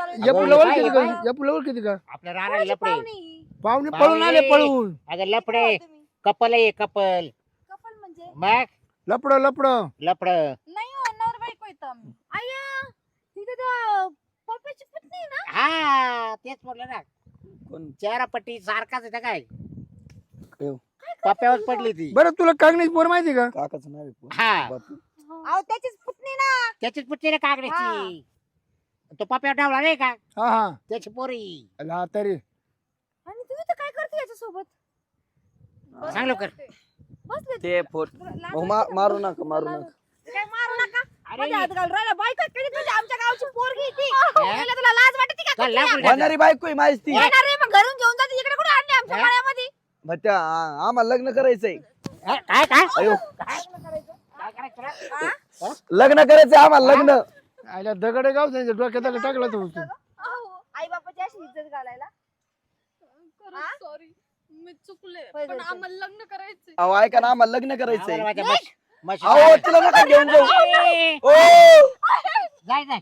या पुलावर किती का या पुलावर किती का आपल्या राहणार लपडे पाहुणे पळून आले पळून अगं लपडे कपल आहे कपल कपल म्हणजे मग लपड लपड लपड नाही हो नवर बायको येत आम्ही आया तिथे तर पप्पाची पत्नी आहे ना हा तेच म्हटलं ना कोण चेहरा पट्टी सारखाच आहे काय काय? पप्प्यावर पडली ती बरं तुला कागणीच पोर माहिती का काकाचं नाव आहे कोण? हा बापू. अहो त्याचीच पुतणी ना त्याचीच पुट्टी रे कागड्याची तो पप्प्यावर डावला नाही का हा हा त्याची पोरी हा तरी आणि तुम्ही तर काय करते याच्या सोबत सांग लवकर बसले ते फोट मारू नका मारू नका काय मारू नका अरे मध्ये हात घालून राहिला बायको कधी तुझी आमच्या गावची पोरगी ती याला तुला लाज वाटते का चल, लाज वाटते. होणारी बायको आहे माझी ती येणार रे मग घरून घेऊन जाते इकडे कुठे आणले आमच्या हा? मळ्यामध्ये मग त्या आम्हाला लग्न करायचंय काय काय अयो काय करायचं रे? लग्न करायचंय आम्हाला लग्न आयला दगडे गाव त्यांच्या डोक्यात टाकला तो आई बापाची अशी इज्जत घालायला सॉरी मी चुकले होय, पण होय. आम्हाला लग्न करायचंय अहो ऐका ना आम्हाला लग्न आम्हाला करायचंय माझ्या म्हशी- अहो तिला नका घेऊन जाऊ ए, ओ जाय जाय